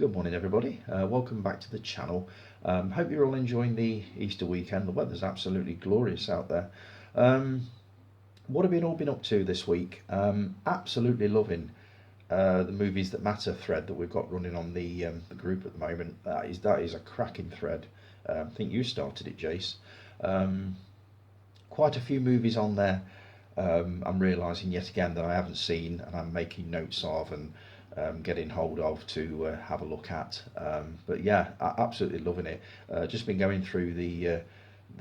Good morning, everybody. Welcome back to the channel. Hope you're all enjoying the Easter weekend. The weather's absolutely glorious out there. What have you all been up to this week? Absolutely loving the movies that matter thread that we've got running on the group at the moment. That is a cracking thread. I think you started it, Jace. Quite a few movies on there. I'm realising yet again that I haven't seen, and I'm making notes of and getting hold of to have a look at. But yeah, absolutely loving it. Just been going through the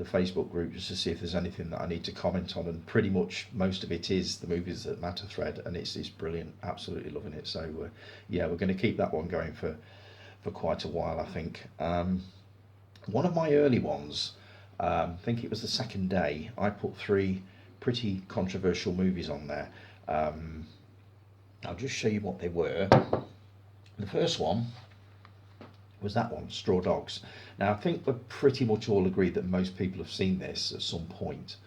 Facebook group just to see if there's anything that I need to comment on, and pretty much most of it is the movies that matter thread, and it's brilliant. Absolutely loving it. So yeah, we're going to keep that one going for quite a while, I think. One of my early ones, I think it was the second day, I put 3 pretty controversial movies on there. I'll just show you what they were. The first one was that one, Straw Dogs. Now, I think we're pretty much all agreed that most people have seen this at some point.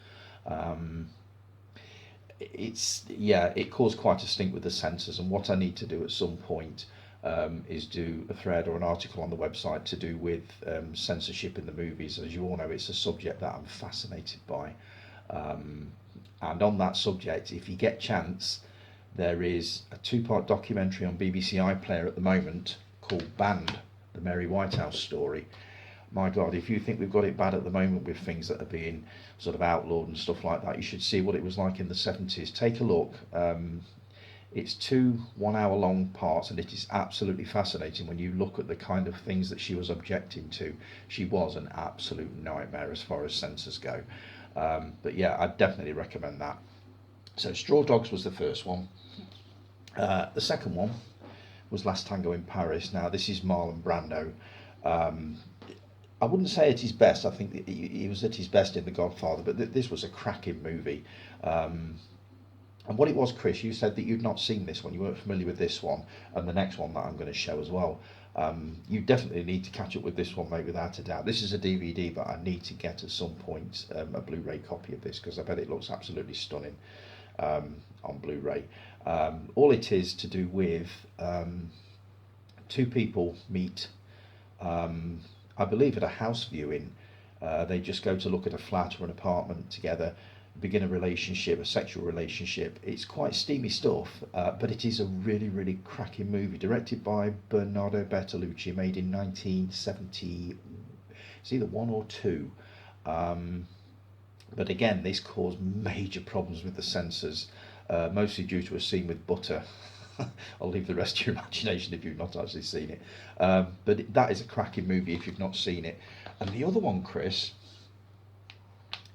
It caused quite a stink with the censors, and what I need to do at some point is do a thread or an article on the website to do with censorship in the movies. As you all know, it's a subject that I'm fascinated by. And on that subject, if you get chance, there is a 2-part documentary on BBC iPlayer at the moment called Banned, the Mary Whitehouse story. My God, if you think we've got it bad at the moment with things that are being sort of outlawed and stuff like that, you should see what it was like in the 70s. Take a look. It's 2 1-hour-long parts, and it is absolutely fascinating when you look at the kind of things that she was objecting to. She was an absolute nightmare as far as censors go. But yeah, I'd definitely recommend that. So Straw Dogs was the first one. The second one was Last Tango in Paris. Now, this is Marlon Brando. I wouldn't say at his best. I think he was at his best in The Godfather, but this was a cracking movie. And what it was, Chris, you said that you'd not seen this one. You weren't familiar with this one, and the next one that I'm going to show as well. You definitely need to catch up with this one, mate, without a doubt. This is a DVD, but I need to get at some point a Blu-ray copy of this, because I bet it looks absolutely stunning on Blu-ray. All it is to do with 2 people meet, I believe, at a house viewing. They just go to look at a flat or an apartment together, begin a relationship, a sexual relationship. It's quite steamy stuff, but it is a really, really cracking movie, directed by Bernardo Bertolucci, made in 1970, it's either 1 or 2. But again, this caused major problems with the censors, mostly due to a scene with butter. I'll leave the rest to your imagination if you've not actually seen it. But that is a cracking movie if you've not seen it. And the other one, Chris,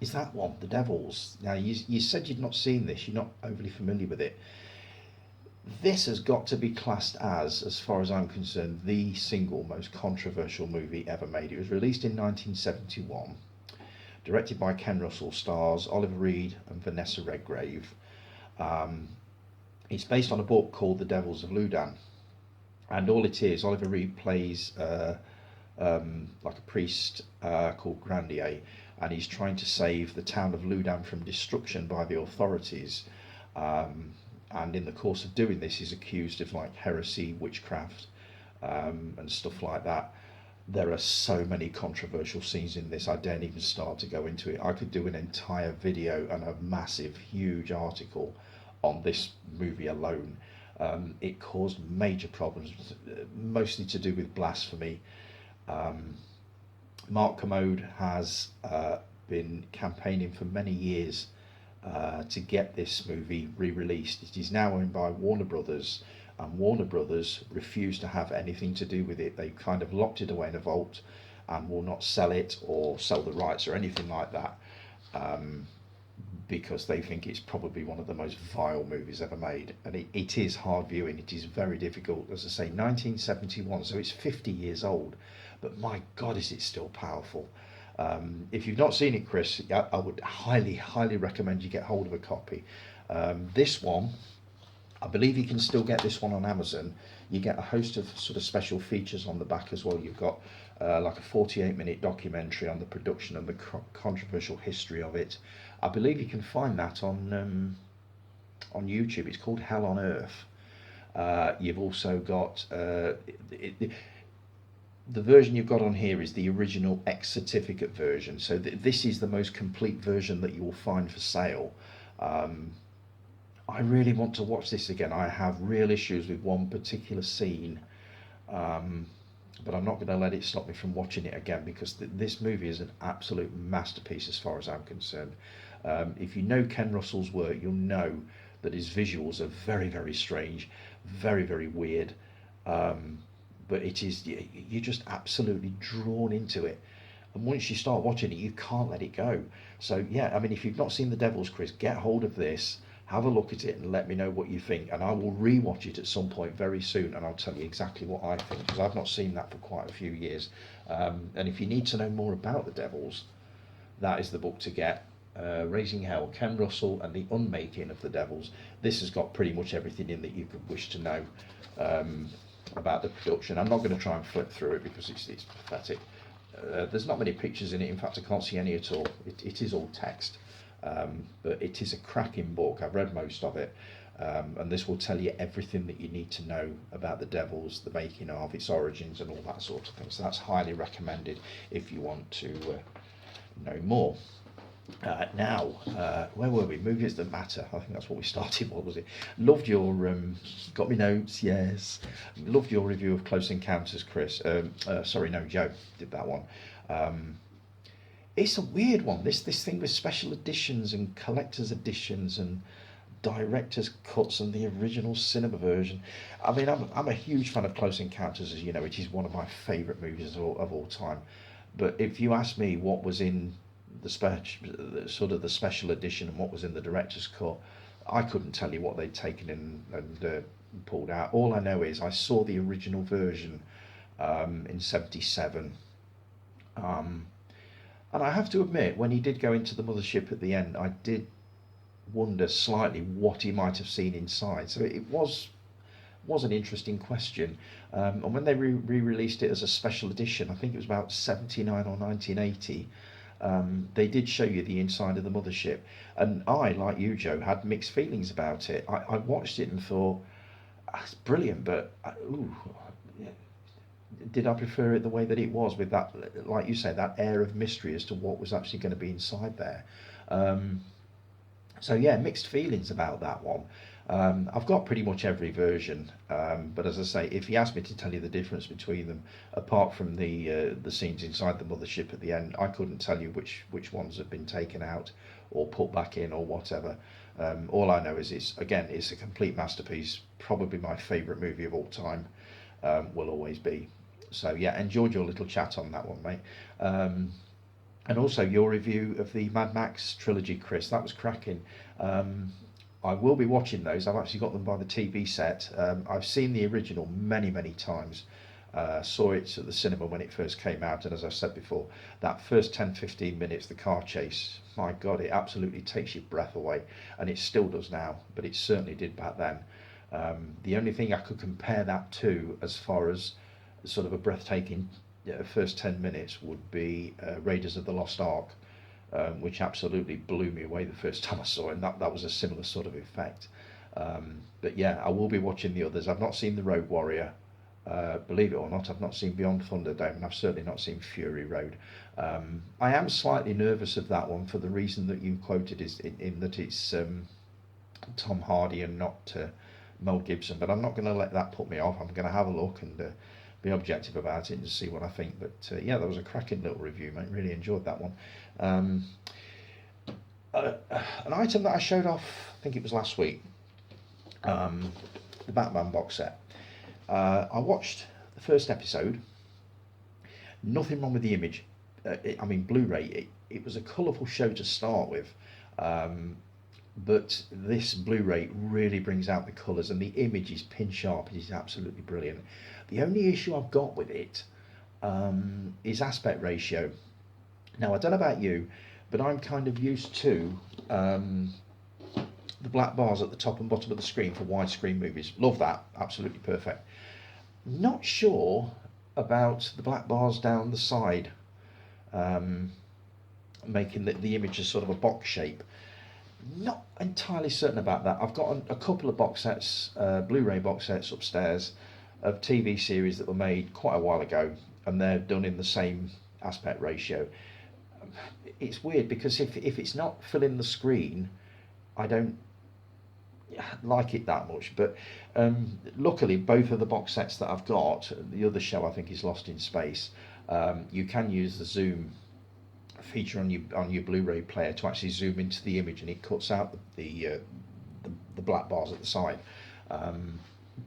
is that one, The Devils. Now, you said you'd not seen this, you're not overly familiar with it. This has got to be classed as far as I'm concerned, the single most controversial movie ever made. It was released in 1971, directed by Ken Russell, stars Oliver Reed and Vanessa Redgrave. It's based on a book called The Devils of Loudan, and all it is, Oliver Reed plays like a priest called Grandier, and he's trying to save the town of Loudan from destruction by the authorities. And in the course of doing this, he's accused of like heresy, witchcraft, and stuff like that. There are so many controversial scenes in this, I daren't even start to go into it. I could do an entire video and a massive, huge article on this movie alone. It caused major problems, mostly to do with blasphemy. Mark Commode has been campaigning for many years to get this movie re-released. It is now owned by Warner Brothers, and Warner Brothers refused to have anything to do with it. They kind of locked it away in a vault and will not sell it or sell the rights or anything like that, because they think it's probably one of the most vile movies ever made. And it is hard viewing, it is very difficult. As I say, 1971, so it's 50 years old, but my God, is it still powerful. If you've not seen it, Chris, I would highly, highly recommend you get hold of a copy. This one, I believe you can still get this one on Amazon. You get a host of sort of special features on the back as well. You've got like a 48-minute documentary on the production and the controversial history of it. I believe you can find that on YouTube. It's called Hell on Earth. You've also got the version you've got on here is the original X certificate version. So this is the most complete version that you will find for sale. Um, I really want to watch this again. I have real issues with one particular scene, um, but I'm not going to let it stop me from watching it again, because this movie is an absolute masterpiece as far as I'm concerned. If you know Ken Russell's work, you'll know that his visuals are very, very strange, very, very weird. Um, but it is, you're just absolutely drawn into it. And once you start watching it, you can't let it go. So yeah, I mean, if you've not seen The Devils, Chris, get hold of this, have a look at it, and let me know what you think. And I will rewatch it at some point very soon, and I'll tell you exactly what I think, because I've not seen that for quite a few years. And if you need to know more about The Devils, that is the book to get. Raising Hell, Ken Russell and the Unmaking of the Devils. This has got pretty much everything in that you could wish to know um, about the production. I'm not going to try and flip through it because it's pathetic. There's not many pictures in it. In fact, I can't see any at all. It is all text. But it is a cracking book. I've read most of it. And this will tell you everything that you need to know about the Devils, the making of, its origins, and all that sort of thing. So that's highly recommended if you want to know more. Where were we? Movies that matter. I think that's what we started. What was it? Loved your got me notes. Yes, loved your review of Close Encounters, Chris. Sorry, no, Joe did that one. It's a weird one. This thing with special editions and collector's editions and director's cuts and the original cinema version. I mean, I'm a huge fan of Close Encounters, as you know. It is one of my favourite movies of all time. But if you ask me what was in the special edition and what was in the director's cut, I couldn't tell you what they'd taken in and pulled out. All I know is I saw the original version in '77, and I have to admit, when he did go into the mothership at the end, I did wonder slightly what he might have seen inside. So it was an interesting question. And when they re-released it as a special edition, I think it was about '79 or 1980. They did show you the inside of the mothership, and I, like you, Joe, had mixed feelings about it. I watched it and thought, it's brilliant, but did I prefer it the way that it was, with that, like you say, that air of mystery as to what was actually going to be inside there? So yeah, mixed feelings about that one. I've got pretty much every version, but as I say, if you ask me to tell you the difference between them, apart from the scenes inside the mothership at the end, I couldn't tell you which ones have been taken out or put back in or whatever. All I know is it's a complete masterpiece, probably my favourite movie of all time, will always be. So yeah, enjoyed your little chat on that one, mate. And also your review of the Mad Max trilogy, Chris. That was cracking. I will be watching those. I've actually got them by the TV set. I've seen the original many, many times. Saw it at the cinema when it first came out, and as I've said before, that first 10-15 minutes, the car chase, my God, it absolutely takes your breath away, and it still does now, but it certainly did back then. The only thing I could compare that to, as far as sort of a breathtaking first 10 minutes, would be Raiders of the Lost Ark, which absolutely blew me away the first time I saw it, and that was a similar sort of effect. But yeah, I will be watching the others. I've not seen The Road Warrior. Believe it or not, I've not seen Beyond Thunderdome, and I've certainly not seen Fury Road. I am slightly nervous of that one for the reason that you quoted, is in that it's Tom Hardy and not Mel Gibson, but I'm not going to let that put me off. I'm going to have a look and be objective about it and see what I think. But yeah, that was a cracking little review, mate. Really enjoyed that one. An item that I showed off, I think it was last week, the Batman box set. I watched the first episode. Nothing wrong with the image. Blu-ray. It was a colourful show to start with, but this Blu-ray really brings out the colours, and the image is pin sharp. It is absolutely brilliant. The only issue I've got with it is aspect ratio. Now, I don't know about you, but I'm kind of used to the black bars at the top and bottom of the screen for widescreen movies. Love that, absolutely perfect. Not sure about the black bars down the side, making the image as sort of a box shape. Not entirely certain about that. I've got a couple of box sets, Blu-ray box sets upstairs, of TV series that were made quite a while ago, and they're done in the same aspect ratio. It's weird because if it's not filling the screen, I don't like it that much. But luckily, both of the box sets that I've got, the other show I think is Lost in Space, you can use the zoom feature on your Blu-ray player to actually zoom into the image, and it cuts out the black bars at the side.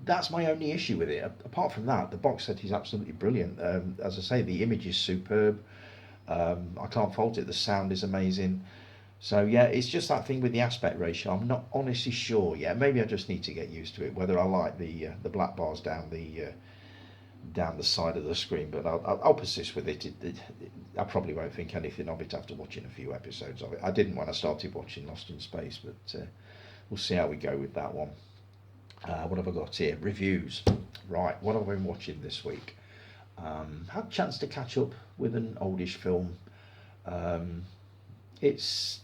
That's my only issue with it. Apart from that, the box set is absolutely brilliant. As I say, the image is superb. I can't fault it. The sound is amazing. So yeah, it's just that thing with the aspect ratio. I'm not honestly sure yet. Maybe I just need to get used to it. Whether I like the black bars down the side of the screen, but I'll persist with it. I probably won't think anything of it after watching a few episodes of it. I didn't when I started watching Lost in Space, but we'll see how we go with that one. What have I got here? Reviews. Right, what have I been watching this week? Had a chance to catch up with an oldish film. It's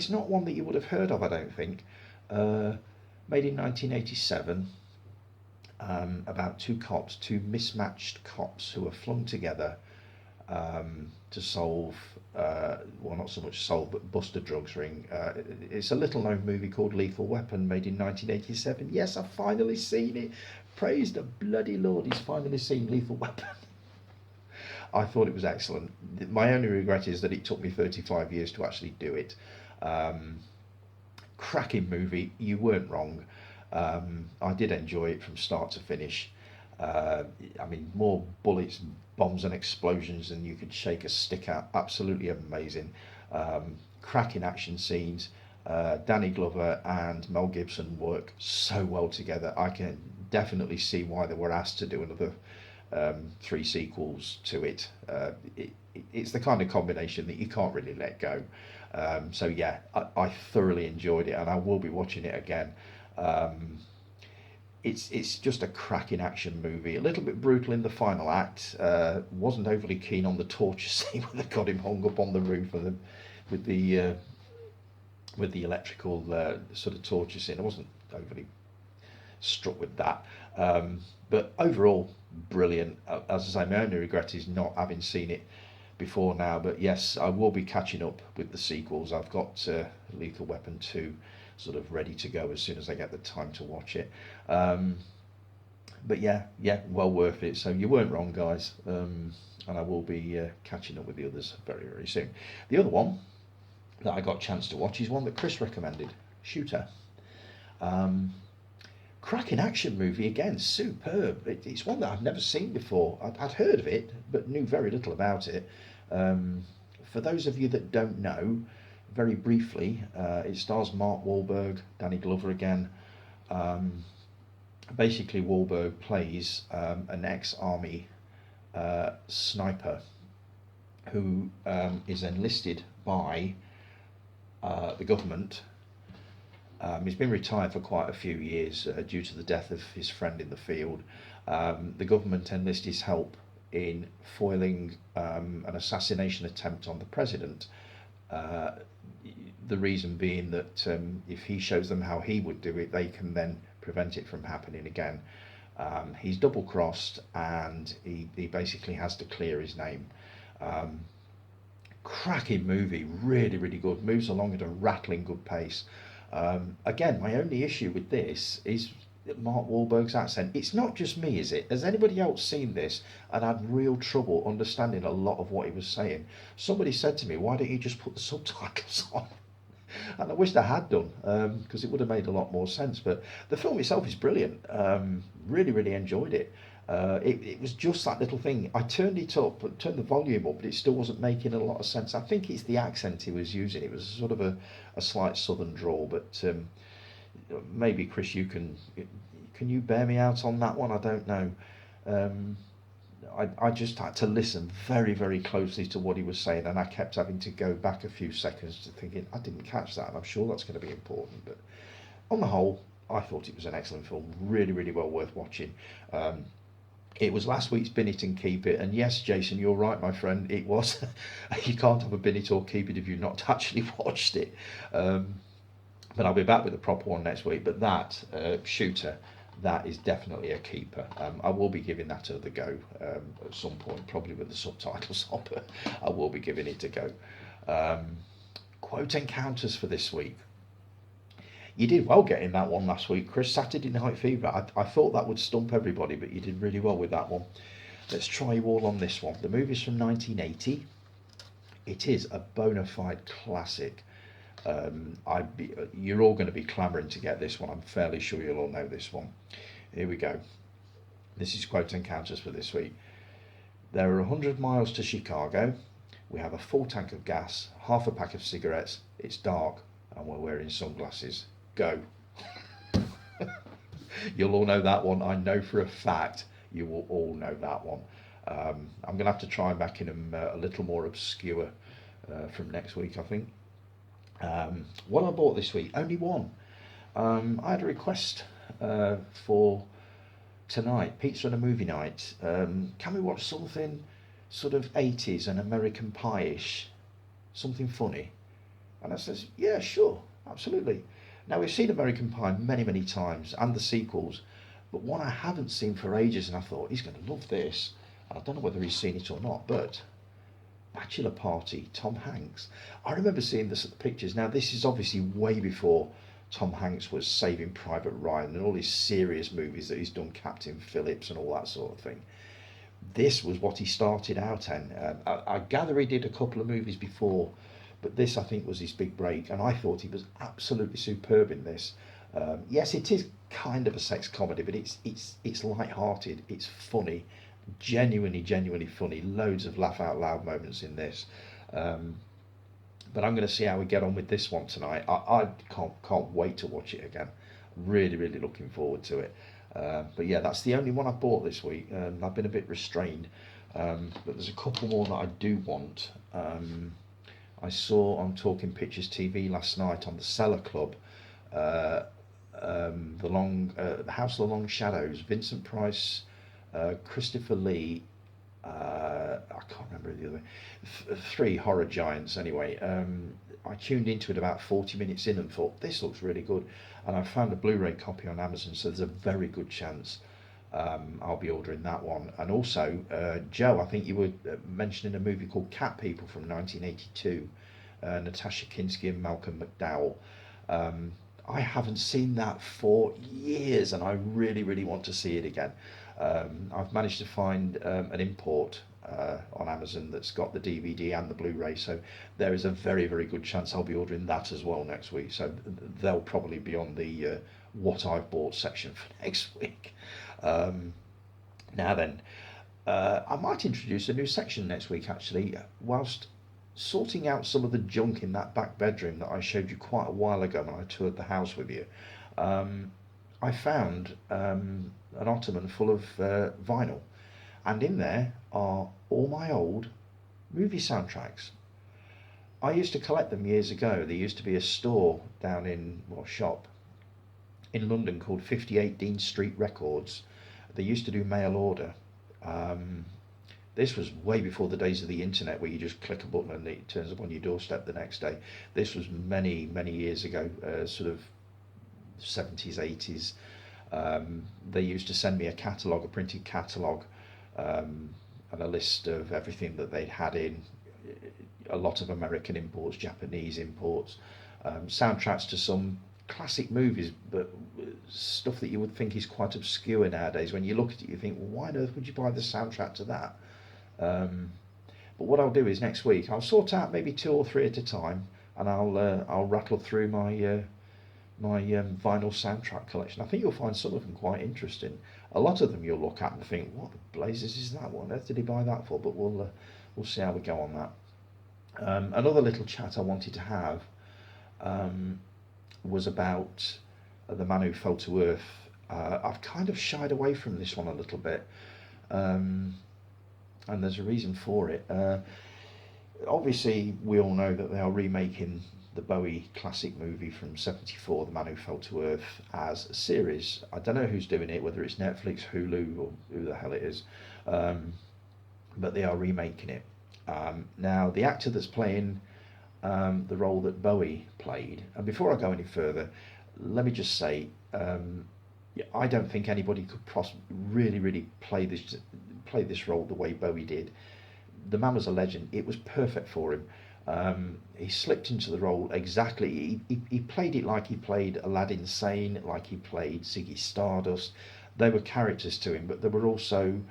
not one that you would have heard of, I don't think. Made in 1987, about two mismatched cops who are flung together to solve, well, not so much solve, but bust a drugs ring. It's a little-known movie called Lethal Weapon, made in 1987. Yes, I've finally seen it. Praise the bloody Lord, he's finally seen Lethal Weapon. I thought it was excellent. My only regret is that it took me 35 years to actually do it. Cracking movie, you weren't wrong. I did enjoy it from start to finish. I mean, more bullets, bombs and explosions than you could shake a stick at. Absolutely amazing. Cracking action scenes. Danny Glover and Mel Gibson work so well together. I can definitely see why they were asked to do another 3 sequels to it. It's the kind of combination that you can't really let go. So yeah, I thoroughly enjoyed it, and I will be watching it again. It's just a cracking action movie. A little bit brutal in the final act. Wasn't overly keen on the torture scene when they got him hung up on the roof with the electrical sort of torture scene. I wasn't overly struck with that. But overall, brilliant. As I say, my only regret is not having seen it before now. But yes, I will be catching up with the sequels. I've got Lethal Weapon 2 sort of ready to go as soon as I get the time to watch it. But yeah, well worth it. So you weren't wrong, guys. And I will be catching up with the others very, very soon. The other one that I got a chance to watch is one that Chris recommended, Shooter. Cracking action movie again, superb. It's one that I've never seen before. I'd heard of it, but knew very little about it. For those of you that don't know, very briefly, it stars Mark Wahlberg, Danny Glover again. Basically, Wahlberg plays an ex-army sniper who is enlisted by the government. He's been retired for quite a few years due to the death of his friend in the field. The government enlists his help in foiling an assassination attempt on the president. The reason being that if he shows them how he would do it, they can then prevent it from happening again. He's double-crossed, and he basically has to clear his name. Cracking movie, really, really good. Moves along at a rattling good pace. Again, my only issue with this is Mark Wahlberg's accent. It's not just me, is it? Has anybody else seen this and had real trouble understanding a lot of what he was saying? Somebody said to me, why don't you just put the subtitles on? And I wished I had done, because it would have made a lot more sense. But the film itself is brilliant. Really, really enjoyed it. It was just that little thing. I turned it up, turned the volume up, but it still wasn't making a lot of sense. I think it's the accent he was using. It was sort of a slight southern drawl, but maybe Chris, can you bear me out on that one? I don't know. I just had to listen very, very closely to what he was saying, and I kept having to go back a few seconds to thinking, I didn't catch that, and I'm sure that's going to be important. But on the whole, I thought it was an excellent film, really, really well worth watching. It was last week's Bin It and Keep It, and yes, Jason, you're right, my friend, it was. You can't have a Bin It or Keep It if you've not actually watched it. But I'll be back with a proper one next week. But that, Shooter, that is definitely a keeper. I will be giving that a go at some point, probably with the subtitles on, but I will be giving it a go. Um, Quote encounters for this week. You did well getting that one last week, Chris. Saturday Night Fever. I thought that would stump everybody, but you did really well with that one. Let's try you all on this one. The movie's from 1980. It is a bona fide classic. You're all going to be clamouring to get this one. I'm fairly sure you'll all know this one. Here we go. This is quote encounters for this week. There are 100 miles to Chicago. We have a full tank of gas, half a pack of cigarettes. It's dark, and we're wearing sunglasses. Go. You'll all know that one. I know for a fact you will all know that one. I'm going to have to try and make them a little more obscure from next week, I think. What I bought this week, only one. I had a request for tonight, pizza and a movie night. Can we watch something sort of 80s and American Pie-ish? Something funny? And I says, yeah, sure, absolutely. Now, we've seen American Pie many, many times, and the sequels, but one I haven't seen for ages, and I thought, he's going to love this. I don't know whether he's seen it or not, but Bachelor Party, Tom Hanks. I remember seeing this at the pictures. Now, this is obviously way before Tom Hanks was Saving Private Ryan and all his serious movies that he's done, Captain Phillips and all that sort of thing. This was what he started out in. I gather he did a couple of movies before, but this I think was his big break, and I thought he was absolutely superb in this. Yes, it is kind of a sex comedy, but it's light-hearted, it's funny, genuinely funny. Loads of laugh out loud moments in this. But I'm going to see how we get on with this one tonight. I can't wait to watch it again. Really looking forward to it. But yeah, that's the only one I bought this week. I've been a bit restrained, but there's a couple more that I do want. I saw on Talking Pictures TV last night on the Cellar Club, the House of the Long Shadows, Vincent Price, Christopher Lee, I can't remember the other, three horror giants anyway. I tuned into it about 40 minutes in and thought, this looks really good. And I found a Blu-ray copy on Amazon, so there's a very good chance I'll be ordering that one. And also, Joe, I think you were mentioning a movie called Cat People from 1982, Natasha Kinski and Malcolm McDowell. I haven't seen that for years, and I really want to see it again. I've managed to find an import on Amazon that's got the DVD and the Blu-ray, so there is a very good chance I'll be ordering that as well next week. So they'll probably be on the what I've bought section for next week. Now then, I might introduce a new section next week actually, whilst sorting out some of the junk in that back bedroom that I showed you quite a while ago when I toured the house with you. I found an ottoman full of vinyl, and in there are all my old movie soundtracks. I used to collect them years ago. There used to be a store down in, well, shop in London called 58 Dean Street Records. They used to do mail order. This was way before the days of the internet where you just click a button and it turns up on your doorstep the next day. This was many years ago, sort of 70s, 80s. They used to send me a catalogue, a printed catalogue, and a list of everything that they'd had in, a lot of American imports, Japanese imports, soundtracks to some classic movies, but stuff that you would think is quite obscure nowadays. When you look at it, you think, well, why on earth would you buy the soundtrack to that? But what I'll do is next week I'll sort out maybe 2 or 3 at a time, and I'll rattle through my vinyl soundtrack collection. I think you'll find some of them quite interesting. A lot of them you'll look at and think, what the blazes is that? What on earth did he buy that for? But we'll see how we go on that. Another little chat I wanted to have was about The Man Who Fell to Earth. I've kind of shied away from this one a little bit, and there's a reason for it. Obviously, we all know that they are remaking the Bowie classic movie from '74, The Man Who Fell to Earth, as a series. I don't know who's doing it, whether it's Netflix, Hulu, or who the hell it is, but they are remaking it. Now, the actor that's playing the role that Bowie played, and before I go any further, let me just say, yeah, I don't think anybody could really play this role the way Bowie did. The man was a legend. It was perfect for him. He slipped into the role exactly. He played it like he played Aladdin Sane, like he played Ziggy Stardust. They were characters to him, but they were also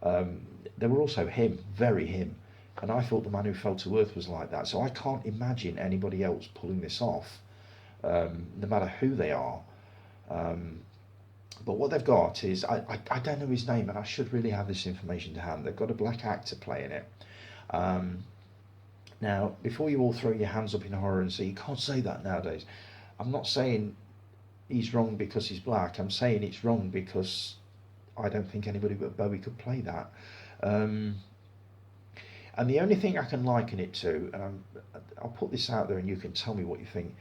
him, very him. And I thought The Man Who Fell to Earth was like that. So I can't imagine anybody else pulling this off, no matter who they are. Um, but what they've got is, I don't know his name, and I should really have this information to hand. They've got a black actor playing it. Um, Now, before you all throw your hands up in horror and say, you can't say that nowadays, I'm not saying he's wrong because he's black. I'm saying it's wrong because I don't think anybody but Bowie could play that. Um, and the only thing I can liken it to, and I'll put this out there and you can tell me what you think.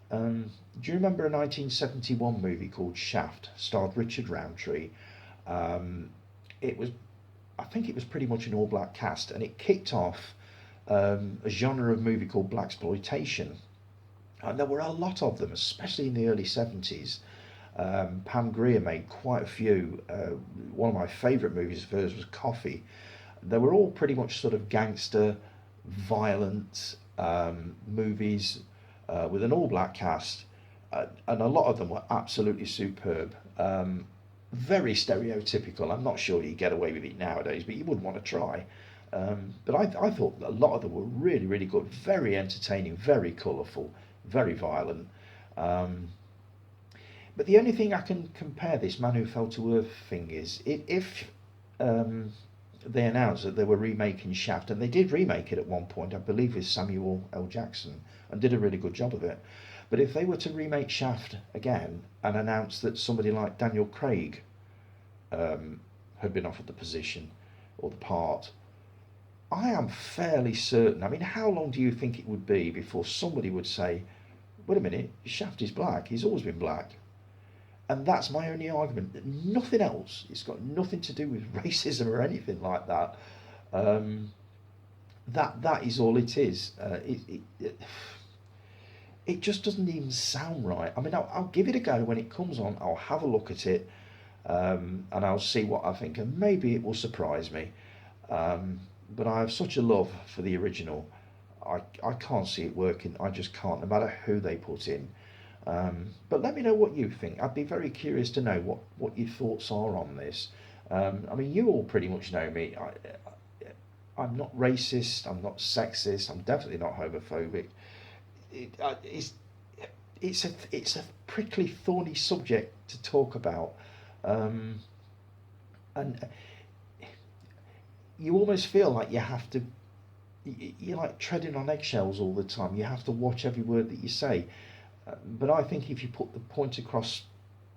Do you remember a 1971 movie called Shaft? Starred Richard Roundtree. Um, it was, I think it was pretty much an all-black cast, and it kicked off a genre of movie called blaxploitation, and there were a lot of them, especially in the early 70s. Pam Grier made quite a few. One of my favourite movies of hers was Coffee. They were all pretty much sort of gangster, violent movies with an all-black cast, and a lot of them were absolutely superb. Very stereotypical. I'm not sure you get away with it nowadays, but you wouldn't want to try. But I thought a lot of them were really, really good, very entertaining, very colourful, very violent. Um, but the only thing I can compare this Man Who Fell to Earth thing is, if they announced that they were remaking Shaft, and they did remake it at one point, I believe with Samuel L. Jackson, and did a really good job of it. But if they were to remake Shaft again and announce that somebody like Daniel Craig had been offered the position or the part, I am fairly certain. I mean, how long do you think it would be before somebody would say, wait a minute, Shaft is black, he's always been black? And that's my only argument. Nothing else. It's got nothing to do with racism or anything like that. Um, that is all it is. It just doesn't even sound right. I mean, I'll give it a go when it comes on. I'll have a look at it, and I'll see what I think, and maybe it will surprise me. But I have such a love for the original. I can't see it working. I just can't, no matter who they put in. But let me know what you think. I'd be very curious to know what your thoughts are on this. I mean, you all pretty much know me. I'm not racist. I'm not sexist. I'm definitely not homophobic. It's it's a prickly, thorny subject to talk about, and you almost feel like you have to. You're like treading on eggshells all the time. You have to watch every word that you say. But I think if you put the point across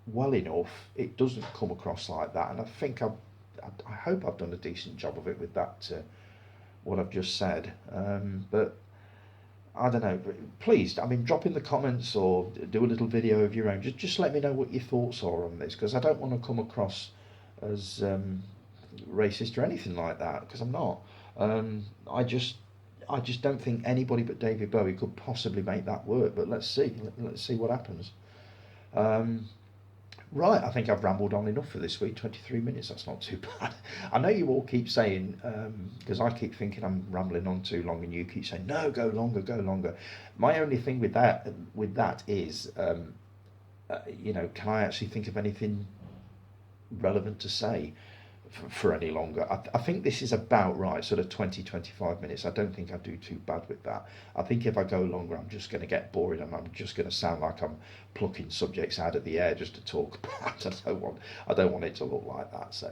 well enough, it doesn't come across like that. And I hope I've done a decent job of it with that, what I've just said. But I don't know. Please, I mean, drop in the comments or do a little video of your own. Just let me know what your thoughts are on this, because I don't want to come across as racist or anything like that, because I'm not. I just don't think anybody but David Bowie could possibly make that work. But let's see. Let's see what happens. Right, I think I've rambled on enough for this week. 23 minutes, that's not too bad. I know you all keep saying, because I keep thinking I'm rambling on too long, and you keep saying, no, go longer, go longer. My only thing with that is, can I actually think of anything relevant to say for any longer? I think this is about right, sort of 20-25 minutes. I don't think I do too bad with that. I think if I go longer, I'm just going to get bored, and I'm just going to sound like I'm plucking subjects out of the air just to talk about. I don't want it to look like that. So,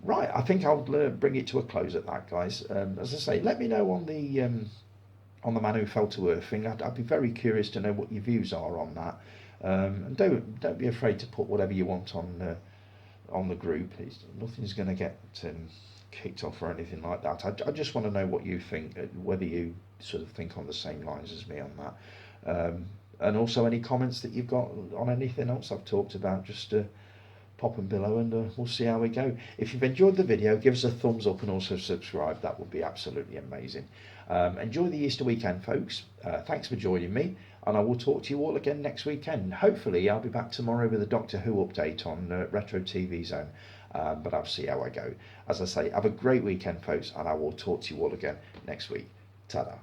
right, I think I'll bring it to a close at that, guys. As I say, let me know on the Man Who Fell to Earth thing. I'd be very curious to know what your views are on that. And don't be afraid to put whatever you want on the group. Nothing's going to get kicked off or anything like that. I just want to know what you think, whether you sort of think on the same lines as me on that, and also any comments that you've got on anything else I've talked about. Just pop them below, and we'll see how we go. If you've enjoyed the video, give us a thumbs up and also subscribe. That would be absolutely amazing. Enjoy the Easter weekend, folks. Thanks for joining me, and I will talk to you all again next weekend. Hopefully, I'll be back tomorrow with a Doctor Who update on Retro TV Zone, but I'll see how I go. As I say, have a great weekend, folks, and I will talk to you all again next week. Ta-da.